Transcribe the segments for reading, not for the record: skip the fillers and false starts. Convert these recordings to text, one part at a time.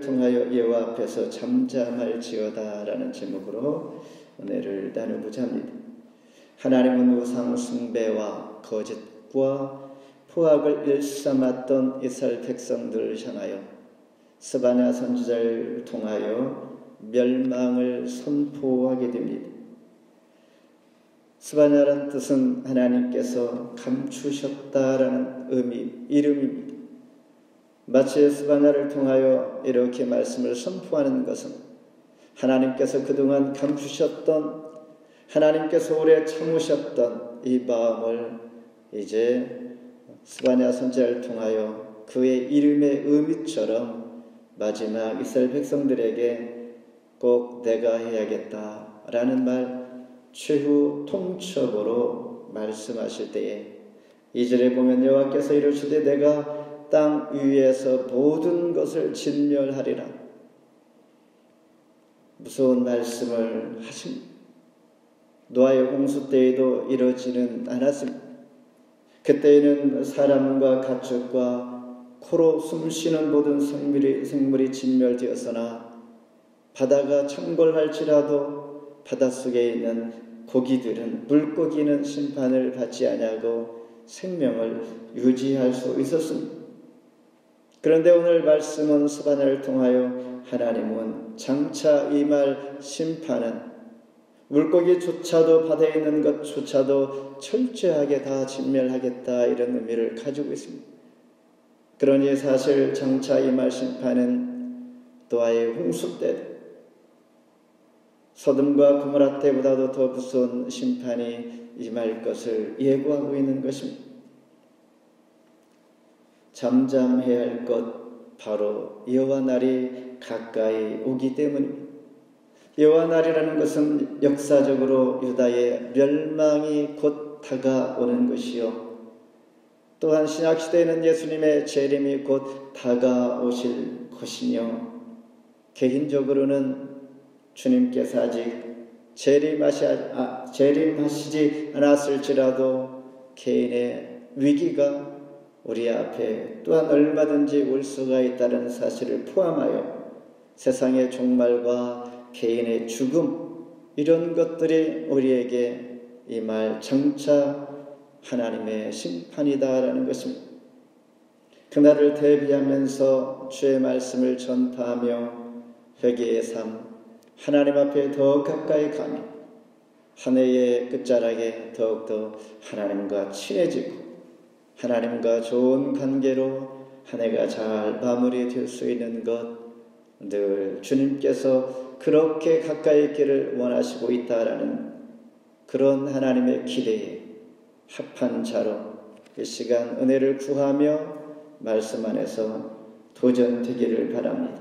통하여 여호와 앞에서 잠잠할지어다 라는 제목으로 은혜를 나누고자 합니다. 하나님은 우상 숭배와 거짓과 포악을 일삼았던 이스라엘 백성들을 향하여 스바냐 선지자를 통하여 멸망을 선포하게 됩니다. 스바냐라는 뜻은 하나님께서 감추셨다라는 이름입니다. 마치 스바냐를 통하여 이렇게 말씀을 선포하는 것은 하나님께서 그동안 감추셨던, 하나님께서 오래 참으셨던 이 마음을 이제 스바냐 선지자를 통하여 그의 이름의 의미처럼 마지막 이스라엘 백성들에게 꼭 내가 해야겠다라는 말 최후 통첩으로 말씀하실 때에 2절에 보면 여호와께서 이르시되 내가 땅 위에서 모든 것을 진멸하리라. 무서운 말씀을 하십니다. 노아의 홍수 때에도 이러지는 않았습니다. 그때에는 사람과 가축과 코로 숨쉬는 모든 생물이 진멸되었으나 바다가 창궐할지라도 바닷속에 있는 고기들은, 물고기는 심판을 받지 아니하고 생명을 유지할 수 있었습니다. 그런데 오늘 말씀은 스바냐를 통하여 하나님은 장차 임할 심판은 물고기조차도 바다에 있는 것조차도 철저하게 다 진멸하겠다 이런 의미를 가지고 있습니다. 그러니 사실 장차 임할 심판은 노아의 홍수 때 소돔과 고모라 때보다도 더 무서운 심판이 임할 것을 예고하고 있는 것입니다. 잠잠해야 할 것 바로 여호와 날이 가까이 오기 때문입니다. 여호와 날이라는 것은 역사적으로 유다의 멸망이 곧 다가오는 것이요, 또한 신약시대에는 예수님의 재림이 곧 다가오실 것이며, 개인적으로는 주님께서 아직 재림하시지 않았을지라도 개인의 위기가 우리 앞에 또한 얼마든지 올 수가 있다는 사실을 포함하여 세상의 종말과 개인의 죽음, 이런 것들이 우리에게 임할 장차 하나님의 심판이다라는 것입니다. 그날을 대비하면서 주의 말씀을 전파하며 회개의 삶, 하나님 앞에 더 가까이 가며 한 해의 끝자락에 더욱더 하나님과 친해지고 하나님과 좋은 관계로 한 해가 잘 마무리될 수 있는 것, 늘 주님께서 그렇게 가까이 있기를 원하시고 있다라는 그런 하나님의 기대에 합한 자로 이 시간 은혜를 구하며 말씀 안에서 도전되기를 바랍니다.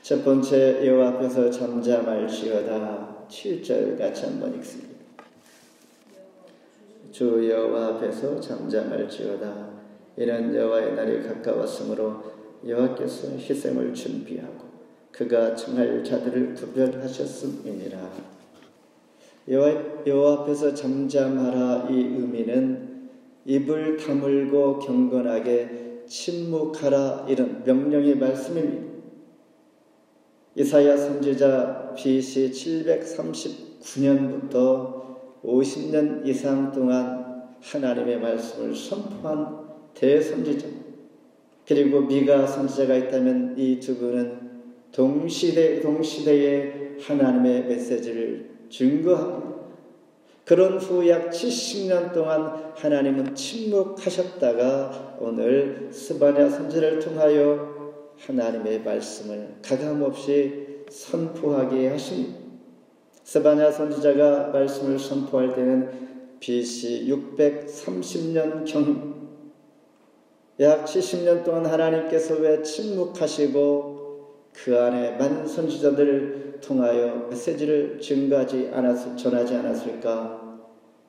첫 번째, 여호와 앞에서 잠잠할지어다. 7절 같이 한번 읽습니다. 주 여호와 앞에서 잠잠할지어다. 이는 여호와의 날이 가까웠으므로 여호와께서 희생을 준비하고 그가 청할 자들을 구별하셨음이니라. 여호와 앞에서 잠잠하라, 이 의미는 입을 다물고 경건하게 침묵하라, 이런 명령의 말씀입니다. 이사야 선지자 BC 739년부터 50년 이상 동안 하나님의 말씀을 선포한 대선지자, 그리고 미가 선지자가 있다면 이 두 분은 동시대에 하나님의 메시지를 증거합니다. 그런 후 약 70년 동안 하나님은 침묵하셨다가 오늘 스바냐 선지자를 통하여 하나님의 말씀을 가감없이 선포하게 하십니다. 스바냐 선지자가 말씀을 선포할 때는 BC 630년경, 약 70년 동안 하나님께서 왜 침묵하시고 그 안에 많은 선지자들을 통하여 메시지를 전하지 않았을까?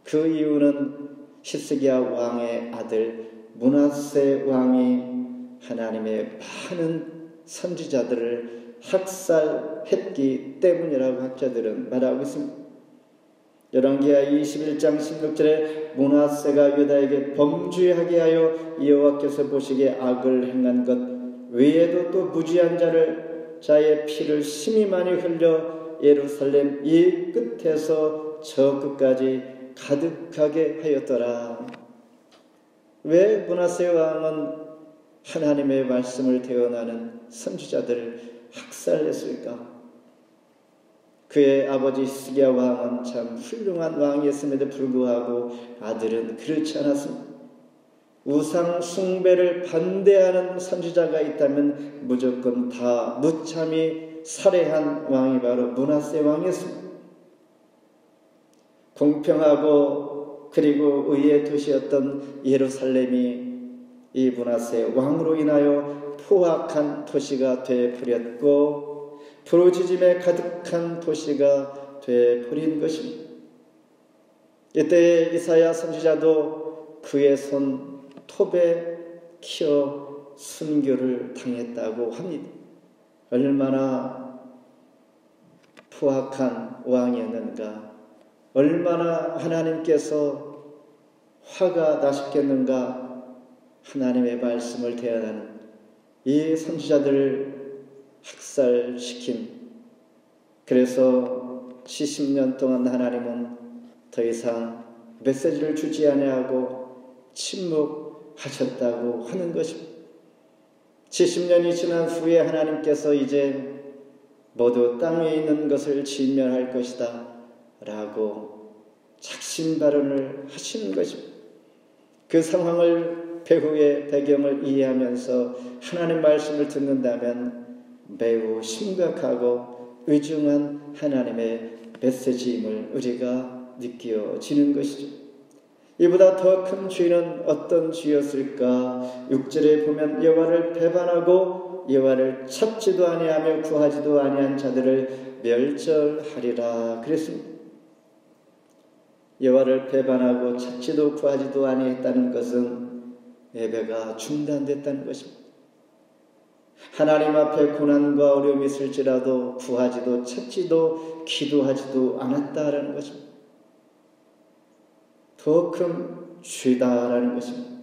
그 이유는 히스기야 왕의 아들 므낫세 왕이 하나님의 많은 선지자들을 학살했기 때문이라고 학자들은 말하고 있습니다. 열왕기하 21장 16절에 므낫세가 유다에게 범죄하게 하여 여호와께서 보시기에 악을 행한 것 외에도 또 무지한 자를 자의 피를 심히 많이 흘려 예루살렘 이 끝에서 저 끝까지 가득하게 하였더라. 왜 므낫세 왕은 하나님의 말씀을 대언하는 선지자들을 학살했을까? 그의 아버지 히스기야 왕은 참 훌륭한 왕이었음에도 불구하고 아들은 그렇지 않았습니다. 우상 숭배를 반대하는 선지자가 있다면 무조건 다 무참히 살해한 왕이 바로 므낫세 왕이었습니다. 공평하고 그리고 의의 도시였던 예루살렘이 이 므낫세 왕으로 인하여 포악한 도시가 되어버렸고 부르짖음에 가득한 도시가 되어버린 것입니다. 이때 이사야 선지자도 그의 손 톱에 키어 순교를 당했다고 합니다. 얼마나 포악한 왕이었는가, 얼마나 하나님께서 화가 나셨겠는가. 하나님의 말씀을 대하는 이 선지자들을 학살시킨, 그래서 70년 동안 하나님은 더 이상 메시지를 주지 아니하고 침묵하셨다고 하는 것입니다. 70년이 지난 후에 하나님께서 이제 모두 땅에 있는 것을 진멸할 것이다 라고 작심 발언을 하시는 것입니다. 그 상황을 배후의 배경을 이해하면서 하나님 말씀을 듣는다면 매우 심각하고 의중한 하나님의 메시지임을 우리가 느껴지는 것이죠. 이보다 더 큰 죄는 어떤 죄였을까? 6절에 보면 여호와를 배반하고 여호와를 찾지도 아니하며 구하지도 아니한 자들을 멸절하리라 그랬습니다. 여호와를 배반하고 찾지도 구하지도 아니했다는 것은 예배가 중단됐다는 것입니다. 하나님 앞에 고난과 어려움이 있을지라도 구하지도 찾지도 기도하지도 않았다라는 것입니다. 더 큰 죄다라는 것입니다.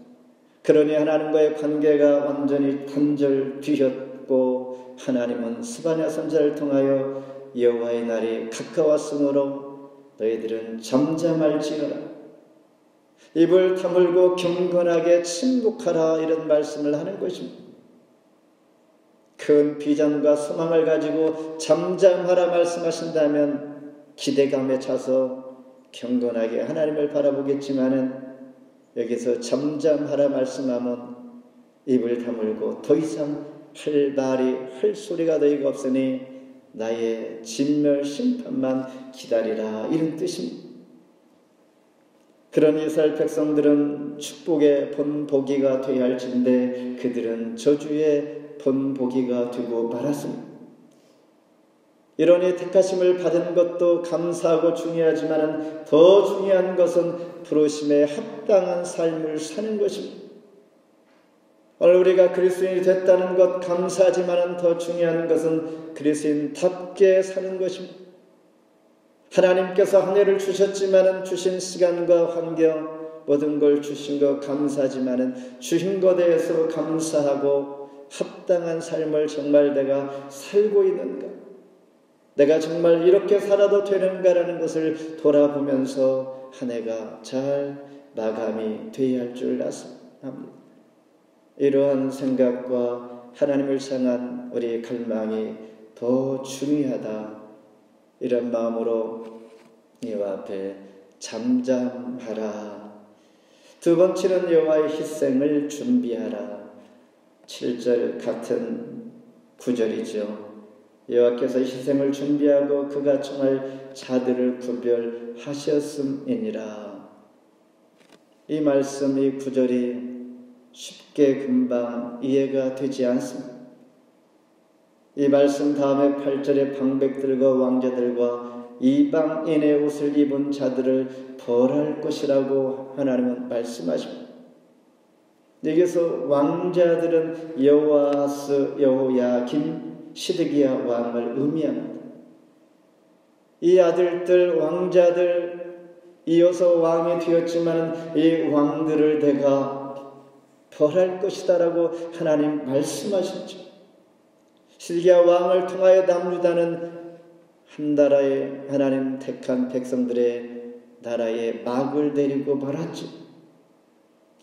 그러니 하나님과의 관계가 완전히 단절되었고 하나님은 스바냐 선지자를 통하여 여호와의 날이 가까웠으므로 너희들은 잠잠할지어라, 입을 다물고 경건하게 침묵하라, 이런 말씀을 하는 것입니다. 큰 비전과 소망을 가지고 잠잠하라 말씀하신다면 기대감에 차서 경건하게 하나님을 바라보겠지만은 여기서 잠잠하라 말씀하면 입을 다물고 더 이상 할 말이 할 소리가 너희가 없으니 나의 진멸 심판만 기다리라, 이런 뜻입니다. 그런 이스라엘 백성들은 축복의 본보기가 되어야 할진데 그들은 저주의 본보기가 되고 말았습니다. 이러니 택하심을 받은 것도 감사하고 중요하지만 더 중요한 것은 부르심에 합당한 삶을 사는 것입니다. 오늘 우리가 그리스도인이 됐다는 것 감사하지만 더 중요한 것은 그리스도인답게 사는 것입니다. 하나님께서 한 해를 주셨지만 주신 시간과 환경 모든 걸 주신 것 감사하지만 주신 것에 대해서 감사하고 합당한 삶을 정말 내가 살고 있는가, 내가 정말 이렇게 살아도 되는가라는 것을 돌아보면서 한 해가 잘 마감이 되어야 할 줄 압니다. 이러한 생각과 하나님을 향한 우리의 갈망이 더 중요하다, 이런 마음으로 여호와 앞에 잠잠하라. 두 번째는 여호와의 희생을 준비하라. 7절 같은 구절이죠. 여호와께서 희생을 준비하고 그가 청할 자들을 구별하셨음이니라. 이 말씀, 이 구절이 쉽게 금방 이해가 되지 않습니다. 이 말씀 다음에 8절에 방백들과 왕자들과 이방인의 옷을 입은 자들을 벌할 것이라고 하나님은 말씀하십니다. 여기서 왕자들은 여호아스, 여호야김, 시드기야 왕을 의미합니다. 이 아들들, 왕자들, 이어서 왕이 되었지만 이 왕들을 내가 벌할 것이다라고 하나님 말씀하셨죠. 시드기야 왕을 통하여 남유다는 한 나라의 하나님 택한 백성들의 나라에 막을 내리고 말았지.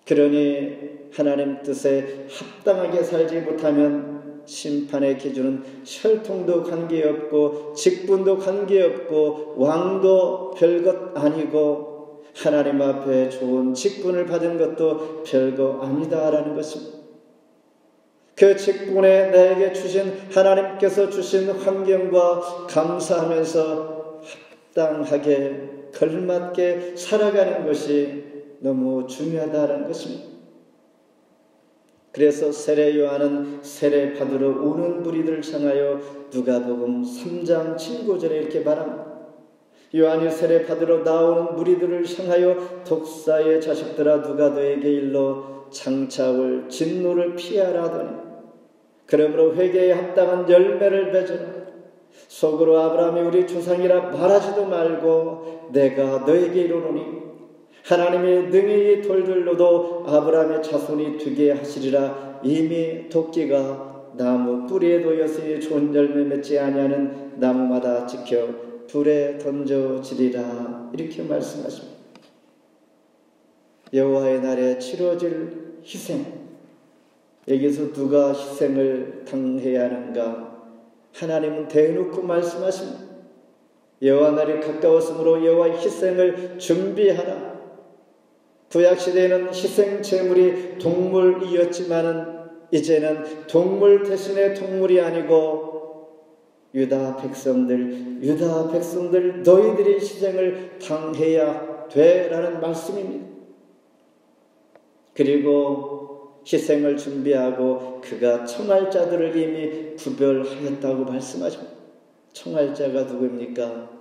그러니 하나님 뜻에 합당하게 살지 못하면 심판의 기준은 혈통도 관계없고 직분도 관계없고 왕도 별것 아니고 하나님 앞에 좋은 직분을 받은 것도 별거 아니다라는 것입니다. 그 직분에 나에게 주신 하나님께서 주신 환경과 감사하면서 합당하게 걸맞게 살아가는 것이 너무 중요하다는 것입니다. 그래서 세례 요한은 세례 받으러 오는 무리들을 향하여 누가복음 3장 7-9절에 이렇게 말합니다. 요한이 세례 받으러 나오는 무리들을 향하여 독사의 자식들아 누가 너에게 일러 장차 올 진노를 피하라 하더니 그러므로 회개에 합당한 열매를 맺으라. 속으로 아브라함이 우리 조상이라 말하지도 말고 내가 너에게 이르노니 하나님이 능히 돌들로도 아브라함의 자손이 되게 하시리라. 이미 도끼가 나무 뿌리에 놓였으니 좋은 열매 맺지 아니하는 나무마다 지켜 불에 던져지리라. 이렇게 말씀하십니다. 여호와의 날에 치러질 희생, 여기서 누가 희생을 당해야 하는가? 하나님은 대놓고 말씀하십니다. 여호와 날이 가까웠으므로 여호와의 희생을 준비하라. 구약시대에는 희생 제물이 동물이었지만은 이제는 동물 대신에 동물이 아니고 유다 백성들 너희들이 희생을 당해야 돼라는 말씀입니다. 그리고 희생을 준비하고 그가 청할자들을 이미 구별하였다고 말씀하십니다. 청할자가 누구입니까?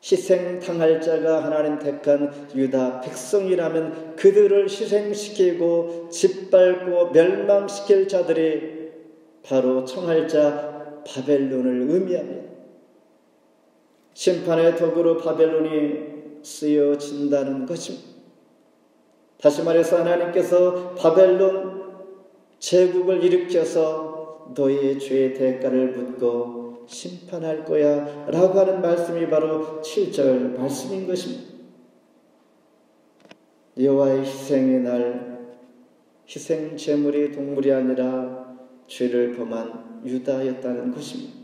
희생당할 자가 하나님 택한 유다 백성이라면 그들을 희생시키고 짓밟고 멸망시킬 자들이 바로 청할자 바벨론을 의미합니다. 심판의 도구로 바벨론이 쓰여진다는 것입니다. 다시 말해서 하나님께서 바벨론 제국을 일으켜서 너희의 죄의 대가를 묻고 심판할 거야 라고 하는 말씀이 바로 7절 말씀인 것입니다. 여호와의 희생의 날, 희생 제물이 동물이 아니라 죄를 범한 유다였다는 것입니다.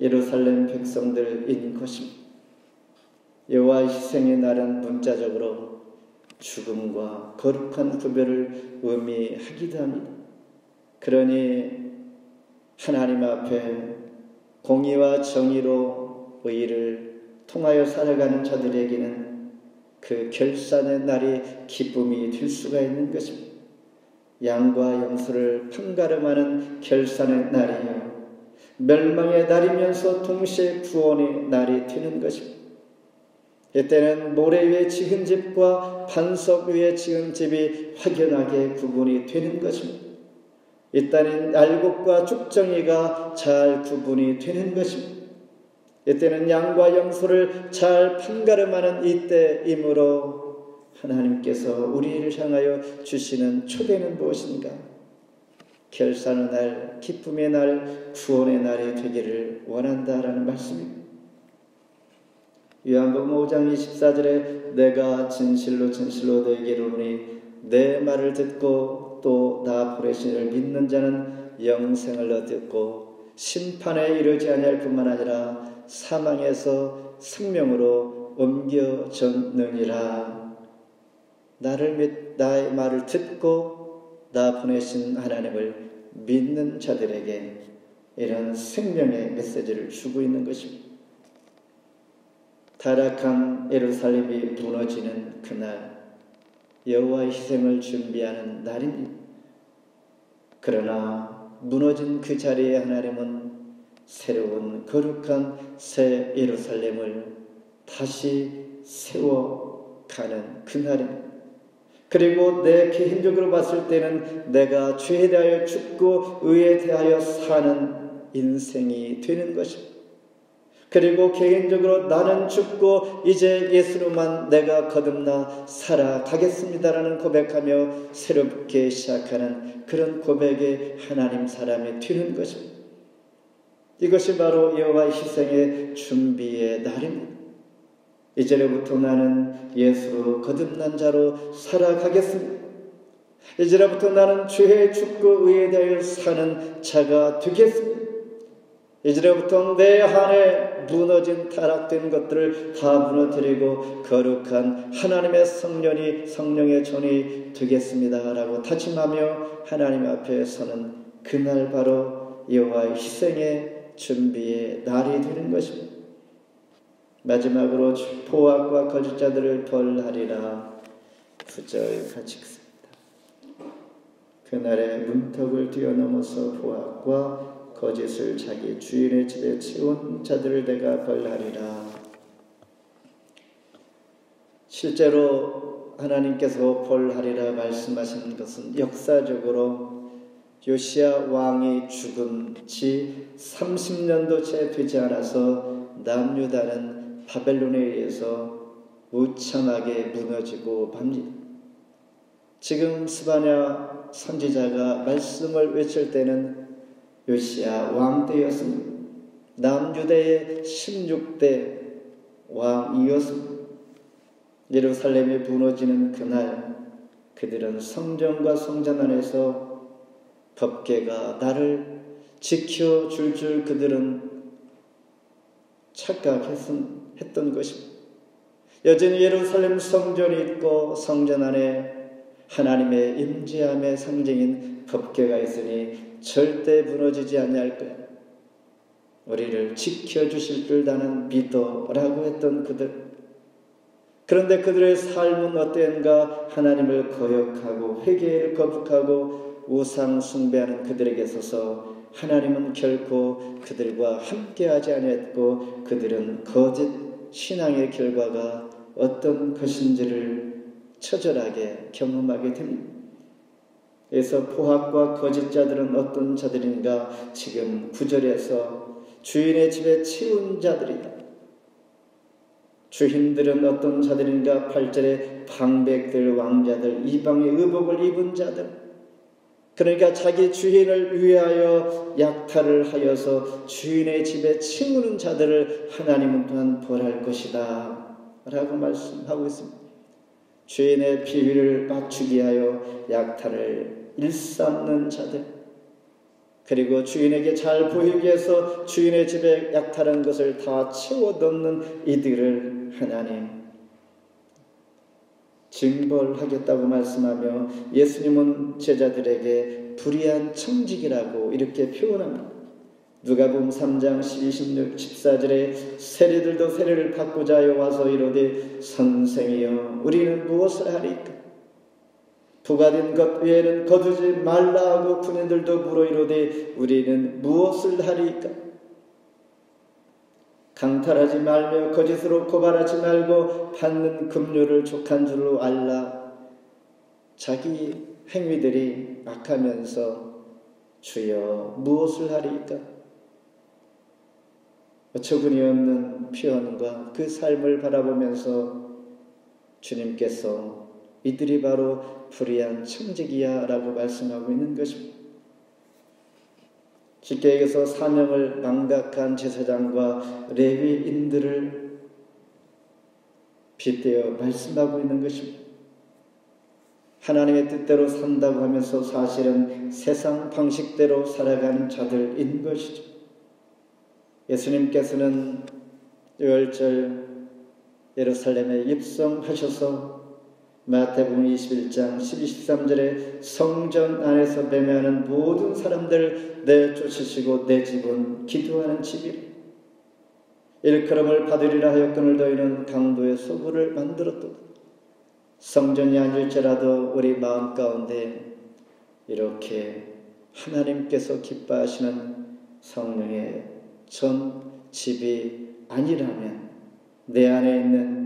예루살렘 백성들인 것입니다. 여호와의 희생의 날은 문자적으로 죽음과 거룩한 구별을 의미하기도 합니다. 그러니 하나님 앞에 공의와 정의로 의를 통하여 살아가는 자들에게는 그 결산의 날이 기쁨이 될 수가 있는 것입니다. 양과 염소를 판가름하는 결산의 날이요 멸망의 날이면서 동시에 구원의 날이 되는 것입니다. 이때는 모래 위에 지은 집과 반석 위에 지은 집이 확연하게 구분이 되는 것입니다. 이때는 알곡과 죽정이가 잘 구분이 되는 것입니다. 이때는 양과 염소를 잘 판가름하는 이때이므로 하나님께서 우리를 향하여 주시는 초대는 무엇인가? 결산의 날, 기쁨의 날, 구원의 날이 되기를 원한다라는 말씀입니다. 요한복음 5장 24절에 내가 진실로 너에게 이르노니 내 말을 듣고 또 나 보내신 이를 믿는 자는 영생을 얻고 심판에 이르지 아니할 뿐만 아니라 사망에서 생명으로 옮겨졌느니라. 나의 말을 듣고 나 보내신 하나님을 믿는 자들에게 이런 생명의 메시지를 주고 있는 것입니다. 타락한 예루살렘이 무너지는 그날 여호와의 희생을 준비하는 날입니다. 그러나 무너진 그 자리에 하나님은 새로운 거룩한 새 예루살렘을 다시 세워가는 그날입니다. 그리고 내 개인적으로 봤을 때는 내가 죄에 대하여 죽고 의에 대하여 사는 인생이 되는 것입니다. 그리고 개인적으로 나는 죽고 이제 예수로만 내가 거듭나 살아가겠습니다라는 고백하며 새롭게 시작하는 그런 고백에 하나님 사람이 되는 것입니다. 이것이 바로 여호와의 희생의 준비의 날입니다. 이제로부터 나는 예수로 거듭난 자로 살아가겠습니다. 이제로부터 나는 죄에 죽고 의에 대하여 사는 자가 되겠습니다. 이제로부터 내 안에 무너진 타락된 것들을 다 무너뜨리고 거룩한 하나님의 성령의 존이 되겠습니다 라고 다짐하며 하나님 앞에 서는 그날 바로 여호와의 희생의 준비의 날이 되는 것입니다. 마지막으로 포악과 거짓자들을 벌하리라 9절 같이 읽습니다. 그날에 문턱을 뛰어넘어서 포악과 거짓을 자기 주인의 집에 채운 자들을 내가 벌하리라. 실제로 하나님께서 벌하리라 말씀하신 것은 역사적으로 요시야 왕이 죽은 지 30년도 채 되지 않아서 남유다는 바벨론에 의해서 무참하게 무너지고 맙니다. 지금 스바냐 선지자가 말씀을 외칠 때는 요시야 왕 때였습니다. 남유다의 16대 왕이었습니다. 예루살렘이 무너지는 그날 그들은 성전과 성전 안에서 법궤가 나를 지켜줄 줄 그들은 착각했던 것입니다. 여전히 예루살렘 성전이 있고 성전 안에 하나님의 임재함의 상징인 법궤가 있으니 절대 무너지지 아니할 거야. 우리를 지켜주실 줄 나는 믿어라고 했던 그들. 그런데 그들의 삶은 어땠는가? 하나님을 거역하고 회개를 거북하고 우상 숭배하는 그들에게 있어서 하나님은 결코 그들과 함께하지 아니했고 그들은 거짓 신앙의 결과가 어떤 것인지를 처절하게 경험하게 됩니다. 그래서 포악과 거짓자들은 어떤 자들인가? 지금 9절에서 주인의 집에 채운 자들이다. 주인들은 어떤 자들인가? 8절에 방백들, 왕자들, 이방의 의복을 입은 자들. 그러니까 자기 주인을 위하여 약탈을 하여서 주인의 집에 채우는 자들을 하나님은 또한 벌할 것이다 라고 말씀하고 있습니다. 주인의 비위를 맞추기 위하여 약탈을 일삼는 자들, 그리고 주인에게 잘 보이기 위해서 주인의 집에 약탈한 것을 다 채워 넣는 이들을 하나님 징벌하겠다고 말씀하며 예수님은 제자들에게 불의한 청직이라고 이렇게 표현합니다. 누가복음 3장 12, 16, 14절에 세리들도 세례를 받고자 하여 와서 이르되 선생이여 우리는 무엇을 하리까? 부가된 것 외에는 거두지 말라 하고 군인들도 물어 이르되 우리는 무엇을 하리까? 강탈하지 말며 거짓으로 고발하지 말고 받는 급료를 족한 줄로 알라. 자기 행위들이 악하면서 주여 무엇을 하리까? 어처구니 없는 표현과 그 삶을 바라보면서 주님께서 이들이 바로 불의한 청직이야 라고 말씀하고 있는 것입니다. 쉽게 얘기해서 사명을 망각한 제사장과 레위인들을 빗대어 말씀하고 있는 것입니다. 하나님의 뜻대로 산다고 하면서 사실은 세상 방식대로 살아가는 자들인 것이죠. 예수님께서는 6월절 예루살렘에 입성하셔서 마태복음 21장 12, 13절에 성전 안에서 매매하는 모든 사람들을 내쫓으시고 내 집은 기도하는 집이라. 일컬음을 받으리라 하여 끈을 더이는 강도의 소굴을 만들었도다. 성전이 아닐지라도 우리 마음 가운데 이렇게 하나님께서 기뻐하시는 성령의 전 집이 아니라면 내 안에 있는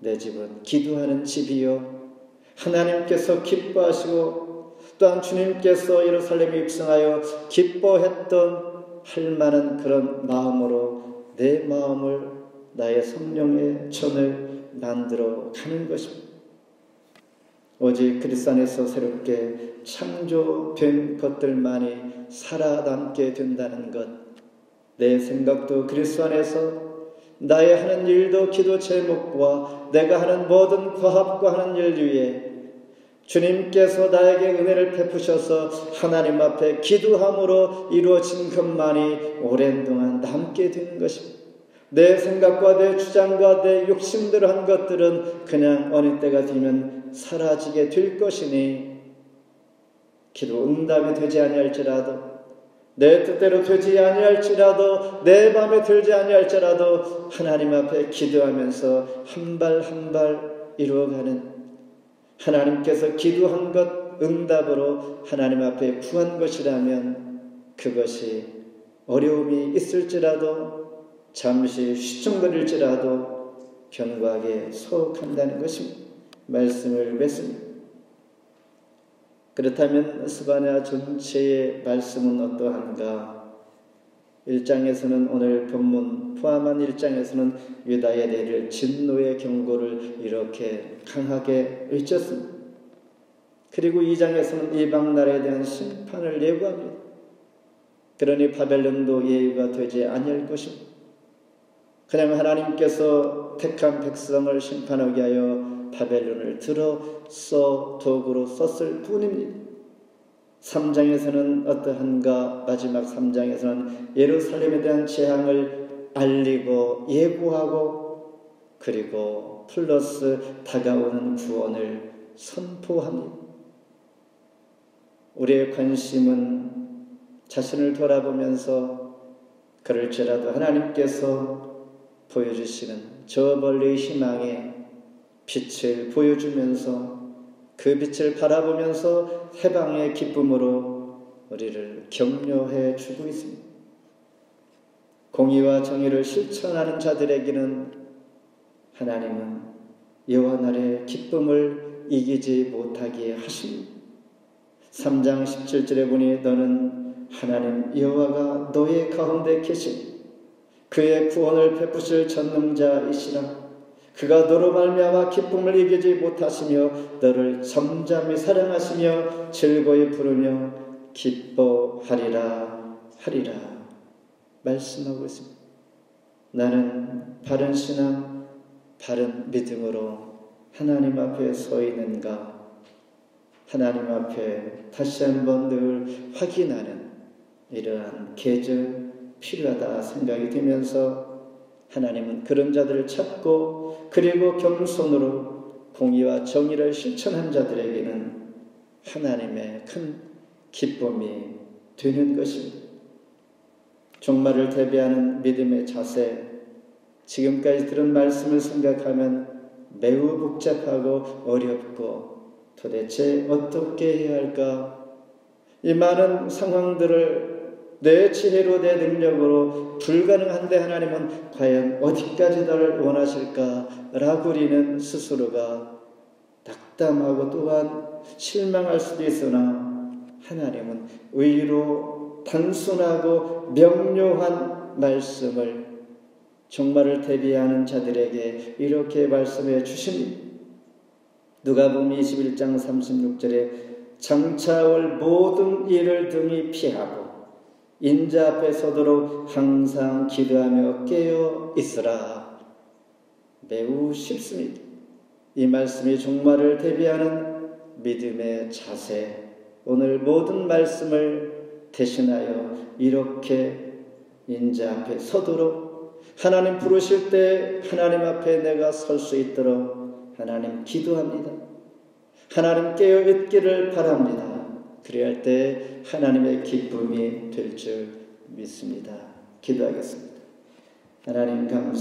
내 집은 기도하는 집이요 하나님께서 기뻐하시고 또한 주님께서 예루살렘에 입성하여 기뻐했던 할 만한 그런 마음으로 내 마음을 나의 성령의 전을 만들어 가는 것입니다. 오직 그리스도 안에서 새롭게 창조된 것들만이 살아남게 된다는 것, 내 생각도 그리스도 안에서, 나의 하는 일도 기도 제목과 내가 하는 모든 과합과 하는 일 위에 주님께서 나에게 은혜를 베푸셔서 하나님 앞에 기도함으로 이루어진 것만이 오랜 동안 남게 되는 것입니다. 내 생각과 내 주장과 내 욕심대로 한 것들은 그냥 어느 때가 되면 사라지게 될 것이니, 기도 응답이 되지 아니할지라도, 내 뜻대로 되지 아니할지라도, 내 맘에 들지 아니할지라도 하나님 앞에 기도하면서 한 발 한 발 이루어가는, 하나님께서 기도한 것 응답으로 하나님 앞에 구한 것이라면 그것이 어려움이 있을지라도, 잠시 휘청거릴지라도 견고하게 서혹한다는 것입니다. 말씀을 맺습니다. 그렇다면 스바냐 전체의 말씀은 어떠한가? 1장에서는, 오늘 본문 포함한 1장에서는 유다에 내릴 진노의 경고를 이렇게 강하게 외쳤습니다. 그리고 2장에서는 이방 나라에 대한 심판을 예고합니다. 그러니 바벨론도 예외가 되지 아니할 것입니다. 그냥 하나님께서 택한 백성을 심판하게 하여 바벨론을 들어 도구로 썼을 뿐입니다. 3장에서는 어떠한가? 마지막 3장에서는 예루살렘에 대한 재앙을 알리고 예고하고, 그리고 플러스 다가오는 구원을 선포합니다. 우리의 관심은 자신을 돌아보면서 그럴지라도 하나님께서 보여주시는 저 멀리 희망의 빛을 보여주면서 그 빛을 바라보면서 해방의 기쁨으로 우리를 격려해 주고 있습니다. 공의와 정의를 실천하는 자들에게는 하나님은 여호와 나라의 기쁨을 이기지 못하게 하십니다. 3장 17절에 보니 너는 하나님 여호와가 너의 가운데 계시니 그의 구원을 베푸실 전능자이시라. 그가 너로 말미암아 기쁨을 이기지 못하시며 너를 잠잠히 사랑하시며 즐거이 부르며 기뻐하리라 하리라 말씀하고 있습니다. 나는 바른 신앙, 바른 믿음으로 하나님 앞에 서 있는가? 하나님 앞에 다시 한번 늘 확인하는 이러한 계절 필요하다 생각이 되면서, 하나님은 그런 자들을 찾고 그리고 겸손으로 공의와 정의를 실천한 자들에게는 하나님의 큰 기쁨이 되는 것입니다. 종말을 대비하는 믿음의 자세, 지금까지 들은 말씀을 생각하면 매우 복잡하고 어렵고 도대체 어떻게 해야 할까? 이 많은 상황들을 내 지혜로 내 능력으로 불가능한데 하나님은 과연 어디까지 나를 원하실까라고 우리는 스스로가 낙담하고 또한 실망할 수도 있으나, 하나님은 의로 단순하고 명료한 말씀을 종말을 대비하는 자들에게 이렇게 말씀해 주십니다. 누가복음 21장 36절에 장차 올 모든 일을 등이 피하고 인자 앞에 서도록 항상 기도하며 깨어 있으라. 매우 쉽습니다. 이 말씀이 종말을 대비하는 믿음의 자세, 오늘 모든 말씀을 대신하여 이렇게 인자 앞에 서도록, 하나님 부르실 때 하나님 앞에 내가 설 수 있도록 하나님 기도합니다. 하나님 깨어 있기를 바랍니다. 그래야 할 때 하나님의 기쁨이 될 줄 믿습니다. 기도하겠습니다. 하나님 감사합니다.